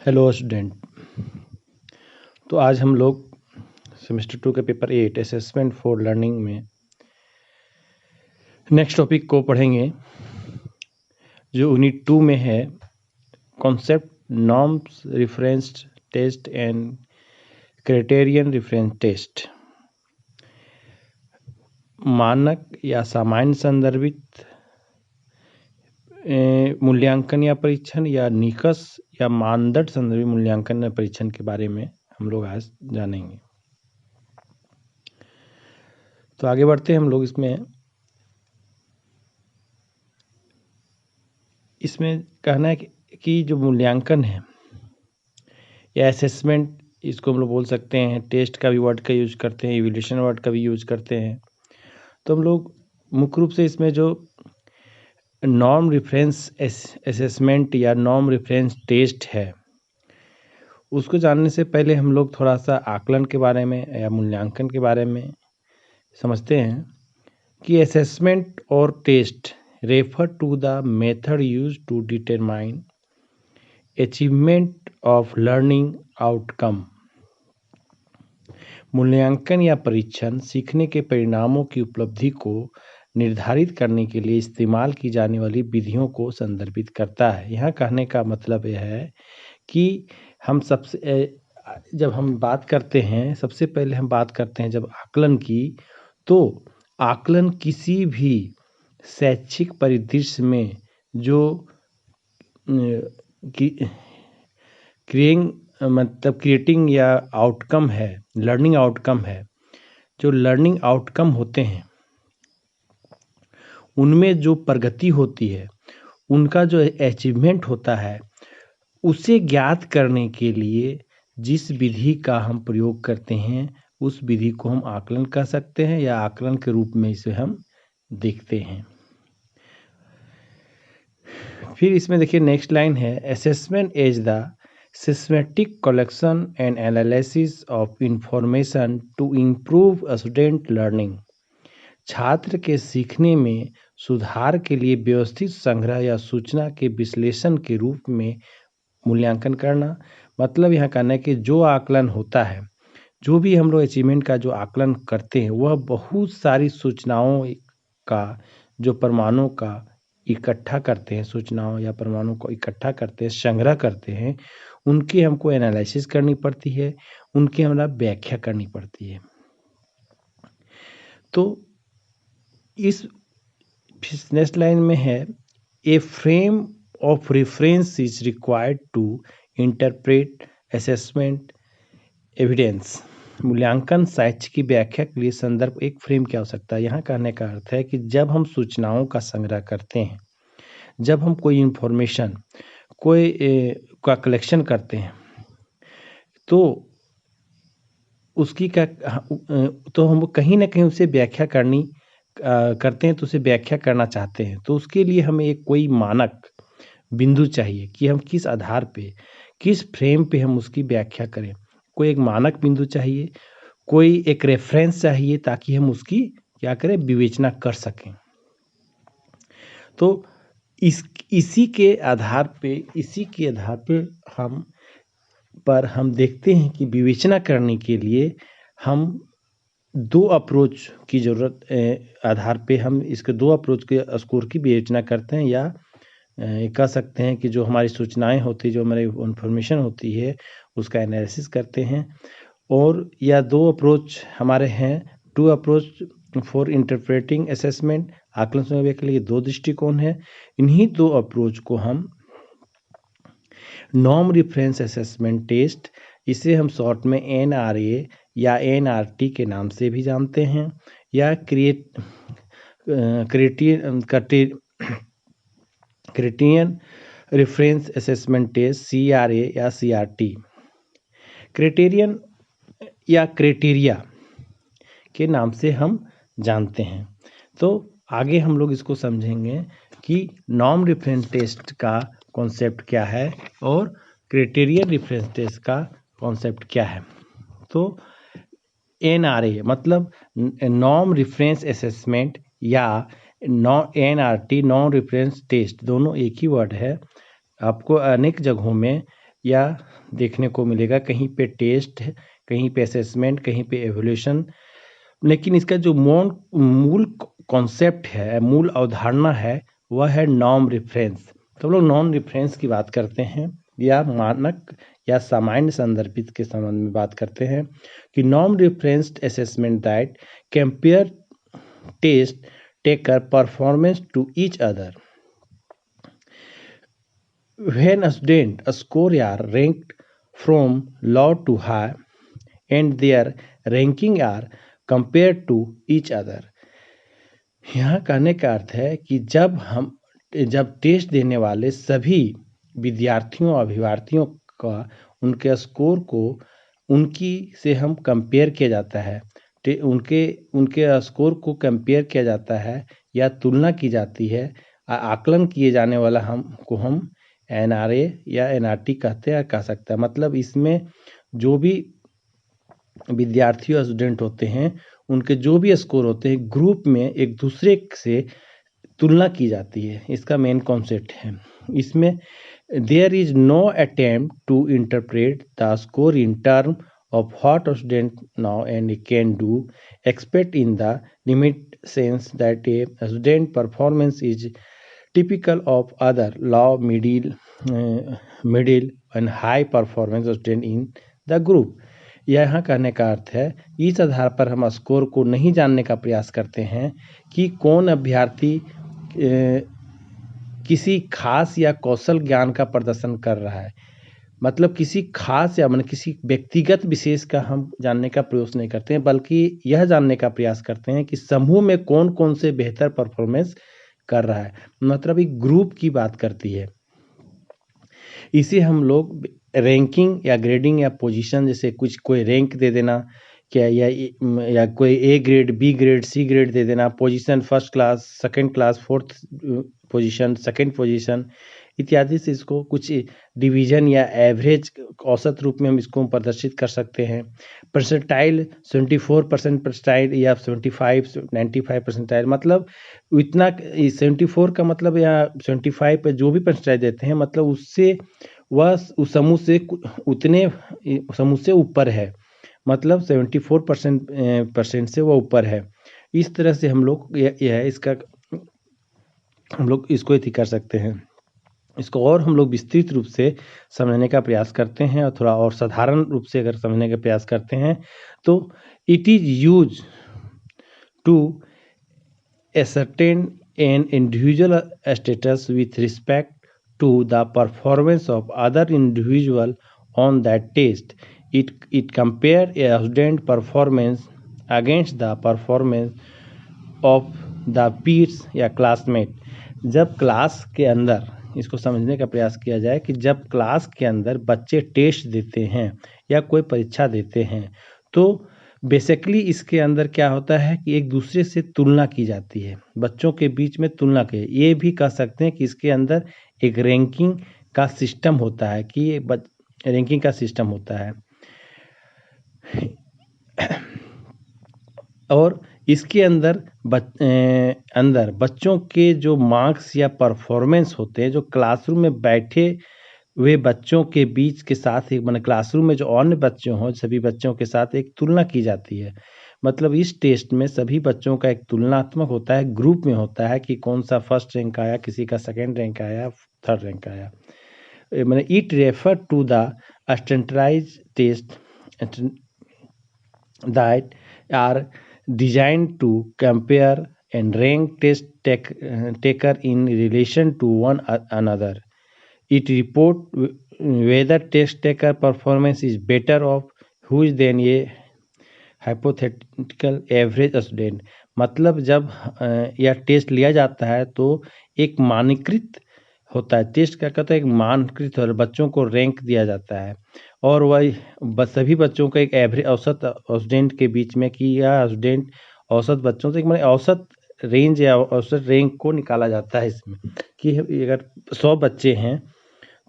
Hello student. तो आज हम लोग सेमेस्टर 2 के पेपर 8 असेसमेंट फॉर लर्निंग में नेक्स्ट टॉपिक को पढ़ेंगे जो यूनिट 2 में है, concept norms reference test and criterion reference test. मानक या सामान्य संदर्भित मूल्यांकन या परीक्षण या निकष या मानदंड संदर्भित मूल्यांकन या परीक्षण के बारे में हम लोग आज जानेंगे। तो आगे बढ़ते हैं हम लोग। इसमें कहना है कि जो मूल्यांकन है या असेसमेंट, इसको हम लोग बोल सकते हैं, टेस्ट का भी वर्ड का यूज करते हैं, इवैल्यूएशन वर्ड का भी यूज करते हैं। तो हम लोग मुख्य रूप से इसमें जो नॉर्म रेफरेंस असेसमेंट या नॉर्म रेफरेंस टेस्ट है, उसको जानने से पहले हम लोग थोड़ा सा आकलन के बारे में या मूल्यांकन के बारे में समझते हैं कि असेसमेंट और test refer to the method used to determine achievement of learning outcome। मूल्यांकन या परीक्षण सीखने के परिणामों की उपलब्धि को निर्धारित करने के लिए इस्तेमाल की जाने वाली विधियों को संदर्भित करता है। यहाँ कहने का मतलब यह है कि जब हम बात करते हैं, सबसे पहले हम बात करते हैं जब आकलन की, तो आकलन किसी भी शैक्षिक परिदृश्य में जो क्रिएटिंग या आउटकम है, लर्निंग आउटकम है, जो लर्निंग आउटकम होते हैं उनमें जो प्रगति होती है, उनका जो अचीवमेंट होता है, उसे ज्ञात करने के लिए जिस विधि का हम प्रयोग करते हैं उस विधि को हम आकलन कह सकते हैं या आकलन के रूप में इसे हम देखते हैं। फिर इसमें देखिए नेक्स्ट लाइन है, assessment is the systematic collection and analysis of information to improve student learning. छात्र के सीखने में सुधार के लिए व्यवस्थित संग्रह या सूचना के विश्लेषण के रूप में मूल्यांकन करना। मतलब यहाँ कहना है कि जो आकलन होता है, जो भी हम लोग अचीवमेंट का जो आकलन करते हैं, वह बहुत सारी सूचनाओं का, जो परमाणु का इकट्ठा करते हैं, सूचनाओं या परमाणु को इकट्ठा करते हैं, संग्रह करते हैं, उनकी हमको एनालिसिस करनी पड़ती है, उनकी हमारा व्याख्या करनी पड़ती है। तो इस नेक्स्ट लाइन में है, a frame of reference is required to interpret assessment evidence. मूल्यांकन साक्ष्य की व्याख्या के लिए संदर्भ एक फ्रेम की आवश्यकता है। यहाँ कहने का अर्थ है कि जब हम सूचनाओं का संग्रह करते हैं, जब हम कोई इंफॉर्मेशन का कलेक्शन करते हैं, तो उसकी तो हम कहीं ना कहीं उसे व्याख्या करते हैं, तो उसे व्याख्या करना चाहते हैं, तो उसके लिए हमें एक कोई मानक बिंदु चाहिए कि हम किस आधार पे, किस फ्रेम पे हम उसकी व्याख्या करें। कोई एक मानक बिंदु चाहिए, कोई एक रेफरेंस चाहिए, ताकि हम उसकी क्या करें, विवेचना कर सकें। तो इसी के आधार पे हम देखते हैं कि विवेचना करने के लिए हम दो अप्रोच की जरूरत आधार पे हम इसके दो अप्रोच के स्कोर की विवेचना करते हैं, या कह सकते हैं कि जो हमारी सूचनाएं होती है, जो हमारी इंफॉर्मेशन होती है, उसका एनालिसिस करते हैं। और या दो अप्रोच हमारे हैं, two approach for interpreting assessment, आकलन समझने के लिए दो दृष्टिकोण है। इन्हीं दो अप्रोच को हम नॉर्म रेफरेंस असेसमेंट टेस्ट, इसे हम शॉर्ट में NRA या NRT के नाम से भी जानते हैं, या criterion reference assessment test CRA या CRT। क्राइटेरियन या क्राइटेरिया के नाम से हम जानते हैं। तो आगे हम लोग इसको समझेंगे कि नॉर्म रेफरेंस टेस्ट का कॉन्सेप्ट क्या है और क्राइटेरियन रेफरेंस टेस्ट का कॉन्सेप्ट क्या है। तो NRA मतलब नॉर्म रेफरेंस असेसमेंट या NRT नॉन रेफरेंस टेस्ट, दोनों एक ही वर्ड है। आपको अनेक जगहों में या देखने को मिलेगा, कहीं पे टेस्ट है, कहीं पे असेसमेंट, कहीं पे एवोल्यूशन। लेकिन इसका जो मूल कॉन्सेप्ट है, मूल अवधारणा है, वह है नॉर्म रेफरेंस। तो हम लोग नॉन रेफरेंस की बात करते हैं या मानक या सामान्य संदर्भित के संबंध में बात करते हैं कि norm referenced assessment that compare test taker performance to each other. When a student score are ranked from low to high and their ranking are compared to each other। यहाँ कहने का अर्थ है कि जब टेस्ट देने वाले सभी विद्यार्थियों और अभिभार्थियों का उनके स्कोर को उनकी से हम कंपेयर किया जाता है, उनके स्कोर को कंपेयर किया जाता है या तुलना की जाती है, आकलन किए जाने वाला हम NRA या NRT कहते हैं, कह सकते हैं। मतलब इसमें जो भी विद्यार्थी और स्टूडेंट होते हैं, उनके जो भी स्कोर होते हैं, ग्रुप में एक दूसरे से तुलना की जाती है। इसका मेन कॉन्सेप्ट है। इसमें there is no attempt to interpret the score in term of what a student now and can do, except in the limit sense that a student performance is typical of other low, middle and high performance student in the group। यहाँ कहने का अर्थ है, इस आधार पर हम score को नहीं जानने का प्रयास करते हैं कि कौन अभ्यर्थी किसी खास या कौशल ज्ञान का प्रदर्शन कर रहा है। मतलब किसी खास या किसी व्यक्तिगत विशेष का हम जानने का प्रयास नहीं करते हैं, बल्कि यह जानने का प्रयास करते हैं कि समूह में कौन कौन से बेहतर परफॉर्मेंस कर रहा है। मतलब एक ग्रुप की बात करती है। इसे हम लोग रैंकिंग या ग्रेडिंग या पोजीशन, जैसे कोई रैंक दे देना क्या, या कोई A grade, B grade, C grade दे देना, position first class, second class, fourth position, second position इत्यादि से इसको कुछ डिवीजन या एवरेज औसत रूप में हम इसको प्रदर्शित कर सकते हैं। परसेंटाइल 74% परसेंटाइल या 75 95 परसेंटाइल, मतलब इतना 74 का मतलब या 75 पे जो भी परसेंटाइल देते हैं, मतलब उससे वह उस समूह से उतने समूह से ऊपर है, मतलब 74% से वह ऊपर है। इस तरह से हम लोग इसको एथी कर सकते हैं। इसको और हम लोग विस्तृत रूप से समझने का प्रयास करते हैं और थोड़ा और साधारण रूप से अगर समझने का प्रयास करते हैं तो it is use to ascertain an individual status with respect to the performance of other individual on that test। It compare a student performance against the performance of the peers या classmate। जब class के अंदर इसको समझने का प्रयास किया जाए कि जब क्लास के अंदर बच्चे टेस्ट देते हैं या कोई परीक्षा देते हैं, तो बेसिकली इसके अंदर क्या होता है कि एक दूसरे से तुलना की जाती है, बच्चों के बीच में तुलना की। ये भी कह सकते हैं कि इसके अंदर एक रैंकिंग का सिस्टम होता है कि रैंकिंग का सिस्टम होता है। और इसके अंदर बच्चों के जो मार्क्स या परफॉर्मेंस होते हैं, जो क्लासरूम में बैठे हुए बच्चों के बीच के साथ एक क्लासरूम में जो अन्य बच्चे हों, सभी बच्चों के साथ एक तुलना की जाती है। मतलब इस टेस्ट में सभी बच्चों का एक तुलनात्मक होता है, ग्रुप में होता है कि कौन सा फर्स्ट रैंक आया, किसी का सेकेंड रैंक आया, थर्ड रैंक आया। It refer to the standardised test that are designed to compare and rank test taker in relation to one another। It report whether test taker performance is better of whose than a hypothetical average student। मतलब जब यह test लिया जाता है तो एक मानकीकृत होता है, टेस्ट क्या कहता है, एक मानकीकृत और बच्चों को रैंक दिया जाता है, और वह सभी बच्चों का एक एवरेज औसत स्टूडेंट के बीच में कि यह स्टूडेंट औसत बच्चों से एक औसत रेंज या औसत रैंक को निकाला जाता है इसमें कि अगर 100 बच्चे हैं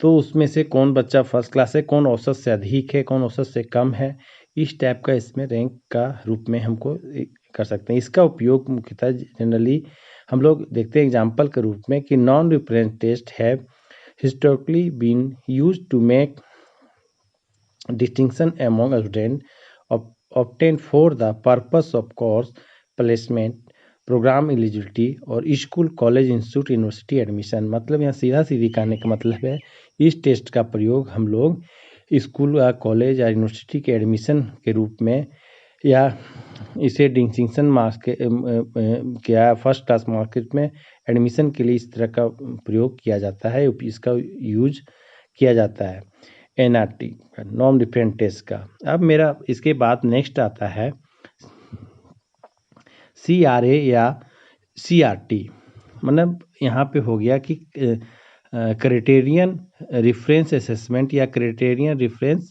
तो उसमें से कौन बच्चा फर्स्ट क्लास है, कौन औसत से अधिक है, कौन औसत से कम है। इस टाइप का इसमें रैंक का रूप में हमको कर सकते हैं। इसका उपयोग मुख्यतः जनरली हम लोग देखते हैं एग्जाम्पल के रूप में कि non reference test have historically been used to make distinction among students obtained for the purpose of course placement, program eligibility और school college institute university admission. मतलब यहाँ सीधा सीधी कहने का मतलब है इस टेस्ट का प्रयोग हम लोग स्कूल या कॉलेज या यूनिवर्सिटी के एडमिशन के रूप में या इसे डिस्टिंक्शन मार्क्स के क्या फर्स्ट क्लास मार्क्स में एडमिशन के लिए इस तरह का प्रयोग किया जाता है, इसका यूज किया जाता है एनआरटी नॉन डिफरेंट टेस्ट का। अब मेरा इसके बाद नेक्स्ट आता है CRA या CRT। मतलब यहाँ पे हो गया कि क्राइटेरियन रेफरेंस असेसमेंट या क्राइटेरियन रेफरेंस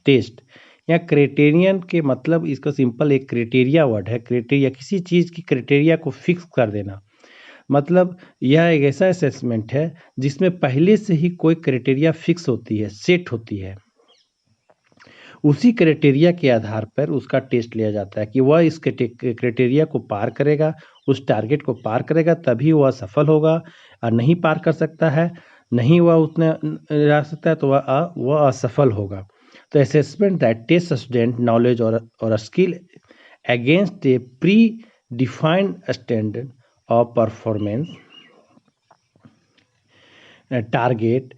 टेस्ट। या क्राइटेरियन के मतलब इसका सिंपल एक क्राइटेरिया वर्ड है, क्राइटेरिया किसी चीज़ की क्राइटेरिया को फिक्स कर देना। मतलब यह एक ऐसा असेसमेंट है जिसमें पहले से ही कोई क्राइटेरिया फिक्स होती है, सेट होती है, उसी क्राइटेरिया के आधार पर उसका टेस्ट लिया जाता है कि वह इस क्राइटेरिया को पार करेगा, उस टारगेट को पार करेगा तभी वह सफल होगा, और नहीं पार कर सकता है, नहीं वह उतना रह सकता है तो वह असफल होगा। तो assessment that test student knowledge और skill against a pre defined standard of performance, target,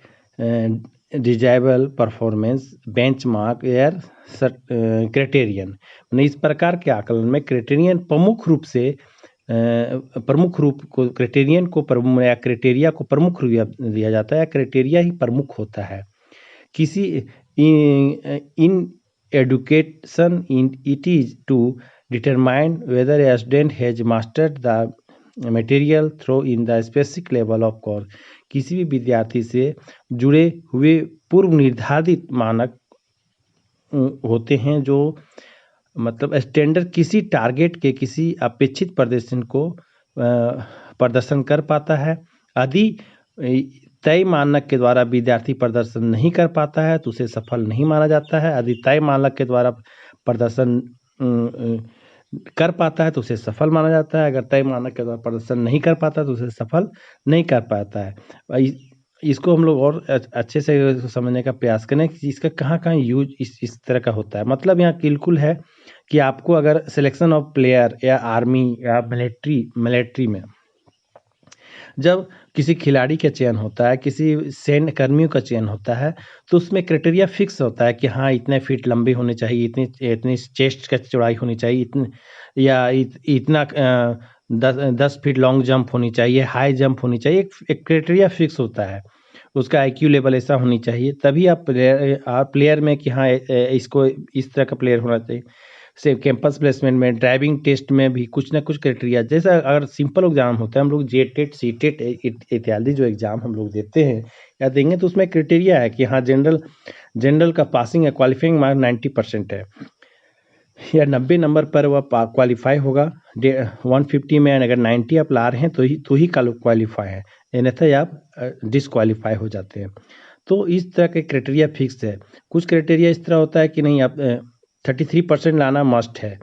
desirable performance, benchmark या क्राइटेरियन। इस प्रकार के आकलन में क्राइटेरियन प्रमुख रूप को क्राइटेरियन को या क्राइटेरिया को प्रमुख रूप दिया जाता है, क्राइटेरिया ही प्रमुख होता है। किसी in education it is to determine whether a student has mastered the material through in the specific level of course. किसी भी विद्यार्थी से जुड़े हुए पूर्व निर्धारित मानक होते हैं जो मतलब स्टैंडर्ड किसी टारगेट के किसी अपेक्षित प्रदर्शन कर पाता है। यदि तय मानक के द्वारा विद्यार्थी प्रदर्शन नहीं कर पाता है तो उसे सफल नहीं माना जाता है। यदि तय मानक के द्वारा प्रदर्शन कर पाता है तो उसे सफल माना जाता है। अगर तय मानक के द्वारा प्रदर्शन नहीं कर पाता तो उसे सफल नहीं कर पाता है। इसको हम लोग और अच्छे से समझने का प्रयास करें कि इसका कहाँ कहाँ यूज इस तरह का होता है। मतलब यहाँ बिल्कुल है कि आपको अगर सिलेक्शन ऑफ प्लेयर या आर्मी या मिलिट्री में जब किसी खिलाड़ी का चयन होता है, किसी सैन्य कर्मियों का चयन होता है, तो उसमें क्राइटेरिया फिक्स होता है कि हाँ इतने फीट लंबे होने चाहिए, इतनी चेस्ट का चौड़ाई होनी चाहिए, इतना 10 फीट लॉन्ग जंप होनी चाहिए, हाई जंप होनी चाहिए। एक क्राइटेरिया फिक्स होता है, उसका IQ लेवल ऐसा होनी चाहिए, तभी आप प्लेयर में कि हाँ इसको इस तरह का प्लेयर होना चाहिए। से कैंपस प्लेसमेंट में, ड्राइविंग टेस्ट में भी कुछ ना कुछ क्राइटेरिया, जैसा अगर सिंपल एग्जाम होता है, हम लोग JTET CTET इत्यादि जो एग्जाम हम लोग देते हैं या देंगे तो उसमें क्राइटेरिया है कि हाँ जनरल का पासिंग या क्वालिफाइंग मार्क 90% है या 90 नंबर पर वह क्वालिफाई होगा। 150 में अगर 90 आप ला रहे हैं तो ही क्वालिफाई है, अन्यथा आप डिसक्वालीफाई हो जाते हैं। तो इस तरह के क्राइटेरिया फिक्स है। कुछ क्राइटेरिया इस तरह होता है कि नहीं आप 33% लाना मस्ट है,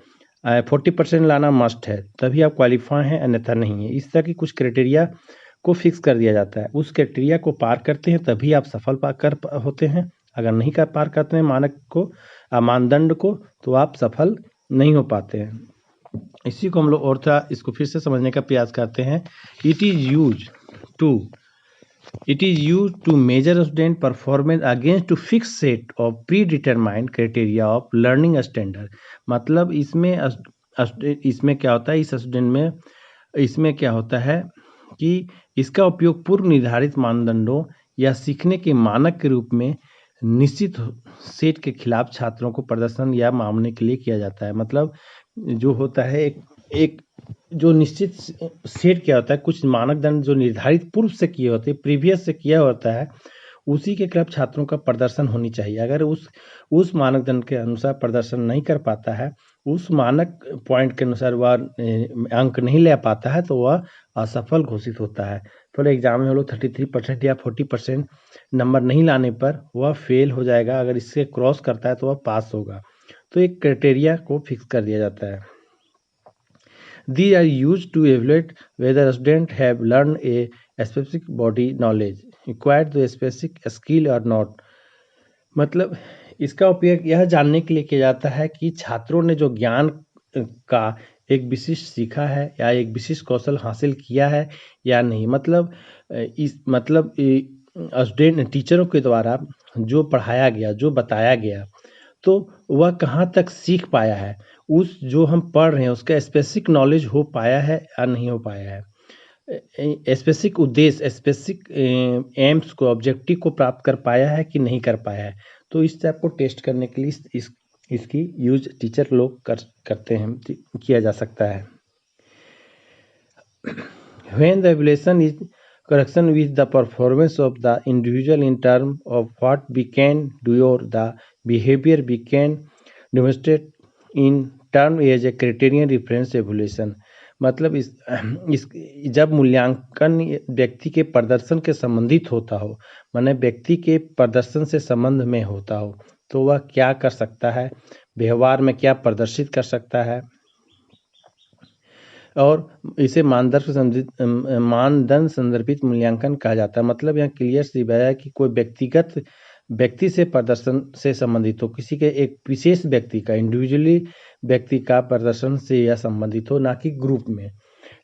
40% लाना मस्ट है, तभी आप क्वालिफाई हैं, अन्यथा नहीं है। इस तरह की कुछ क्राइटेरिया को फिक्स कर दिया जाता है। उस क्राइटेरिया को पार करते हैं तभी आप सफल होते हैं। अगर नहीं पार करते हैं मानक को, मानदंड को, तो आप सफल नहीं हो पाते हैं। इसी को हम लोग और था इसको फिर से समझने का प्रयास करते हैं। It is use to measure student performance against to fix set of predetermined criteria of learning standard. मतलब इसमें क्या होता है, इस स्टूडेंट में इसमें क्या होता है कि इसका उपयोग पूर्व निर्धारित मानदंडों या सीखने के मानक के रूप में निश्चित सेट के खिलाफ छात्रों को प्रदर्शन या मापने के लिए किया जाता है। मतलब जो होता है एक जो निश्चित सेट क्या होता है, कुछ मानदंड जो निर्धारित पूर्व से किए होते हैं, प्रीवियस से किया होता है, उसी के खिलाफ छात्रों का प्रदर्शन होनी चाहिए। अगर उस मानदंड के अनुसार प्रदर्शन नहीं कर पाता है, उस मानक पॉइंट के अनुसार वह अंक नहीं ले पाता है, तो वह असफल घोषित होता है। फॉर एग्जाम में हम लोग 33% या 40% नंबर नहीं लाने पर वह फेल हो जाएगा। अगर इससे क्रॉस करता है तो वह पास होगा। तो एक क्राइटेरिया को फिक्स कर दिया जाता है। These are used to evaluate whether students have learned a specific body knowledge, acquired the specific skill or not। मतलब इसका उपयोग यह जानने के लिए किया जाता है कि छात्रों ने जो ज्ञान का एक विशिष्ट सीखा है या एक विशिष्ट कौशल हासिल किया है या नहीं। मतलब स्टूडेंट टीचरों के द्वारा जो पढ़ाया गया, जो बताया गया, तो वह कहाँ तक सीख पाया है, उस जो हम पढ़ रहे हैं उसका स्पेसिफिक नॉलेज हो पाया है या नहीं हो पाया है, स्पेसिफिक उद्देश्य, स्पेसिफिक एम्स को, ऑब्जेक्टिव को प्राप्त कर पाया है कि नहीं कर पाया है। तो इस टाइप को टेस्ट करने के लिए इसकी यूज टीचर लोग करते हैं, किया जा सकता है। When the evaluation is correction with the performance of the individual in terms of what we can do or the behavior we can demonstrate in term as a criterion reference evaluation। मतलब इस जब मूल्यांकन व्यक्ति के प्रदर्शन के संबंधित होता हो, माने व्यक्ति के प्रदर्शन से संबंध में होता हो, तो वह क्या कर सकता है, व्यवहार में क्या प्रदर्शित कर सकता है, और इसे मानदंड संदर्भित मूल्यांकन कहा जाता है। मतलब यहाँ क्लियर सी बात है कि कोई व्यक्ति से प्रदर्शन से संबंधित हो, किसी के एक विशेष व्यक्ति का, इंडिविजुअली व्यक्ति का प्रदर्शन से यह संबंधित हो, ना कि ग्रुप में।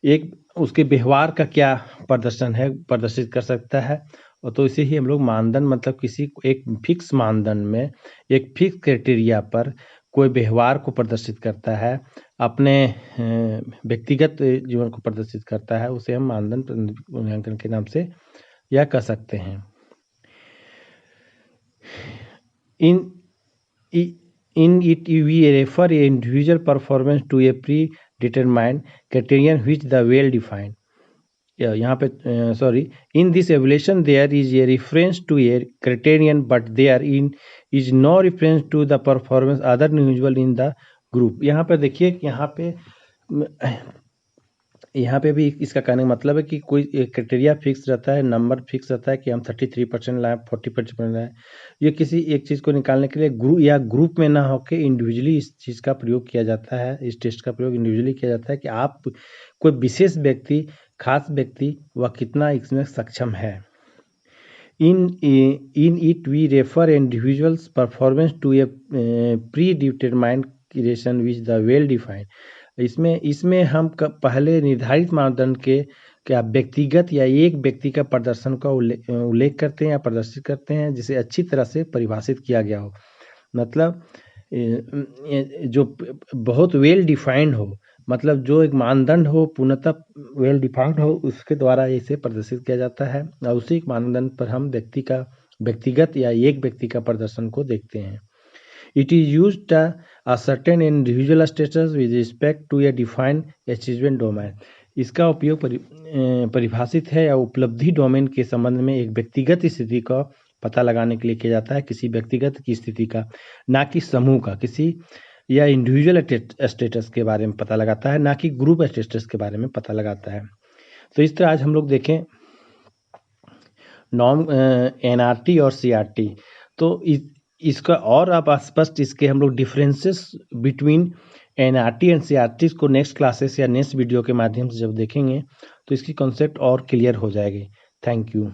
एक उसके व्यवहार का क्या प्रदर्शन है, प्रदर्शित कर सकता है, और तो इसे ही हम लोग मानदंड, मतलब किसी एक फिक्स मानदंड में, एक फिक्स क्राइटेरिया पर कोई व्यवहार को प्रदर्शित करता है, अपने व्यक्तिगत जीवन को प्रदर्शित करता है, उसे हम मानदंड मूल्यांकन के नाम से यह कह सकते हैं। In it we refer a individual performance to a predetermined criterion which the well defined। यहाँ पे in this evaluation there is a reference to a criterion but there is no reference to the performance other individual in the group। यहाँ पे देखिए, यहाँ पे भी इसका कहने का मतलब है कि कोई एक क्राइटेरिया फिक्स रहता है, नंबर फिक्स रहता है कि हम 33% लाएं, 40% लाएं। ये किसी एक चीज़ को निकालने के लिए ग्रुप में ना होकर इंडिविजुअली इस चीज़ का प्रयोग किया जाता है, इस टेस्ट का प्रयोग इंडिविजुअली किया जाता है कि आप कोई विशेष व्यक्ति, खास व्यक्ति, वह कितना इसमें सक्षम है। In it we refer individuals performance to a predetermined criterion which the well defined। इसमें हम पहले निर्धारित मानदंड के क्या व्यक्तिगत या एक व्यक्ति का प्रदर्शन का उल्लेख करते हैं या प्रदर्शित करते हैं, जिसे अच्छी तरह से परिभाषित किया गया हो। मतलब जो बहुत वेल डिफाइंड हो, मतलब जो एक मानदंड हो, पूर्णतः वेल डिफाइंड हो, उसके द्वारा इसे प्रदर्शित किया जाता है, और उसी मानदंड पर हम व्यक्तिगत या एक व्यक्ति का प्रदर्शन को देखते हैं। It is used a certain individual status with respect to a defined achievement domain। इसका उपयोग परिभाषित है या उपलब्धि डोमेन के संबंध में एक व्यक्तिगत स्थिति का पता लगाने के लिए किया जाता है, किसी व्यक्तिगत की स्थिति का, ना कि समूह का, किसी या इंडिविजुअल स्टेटस के बारे में पता लगाता है, ना कि ग्रुप स्टेटस के बारे में पता लगाता है। तो इस तरह आज हम लोग देखें नॉर्म, एनआरटी और सीआरटी। तो इसका और आप स्पष्ट इसके हम लोग differences between NRT and CRT को नेक्स्ट क्लासेस या नेक्स्ट वीडियो के माध्यम से जब देखेंगे तो इसकी कॉन्सेप्ट और क्लियर हो जाएगी। Thank you.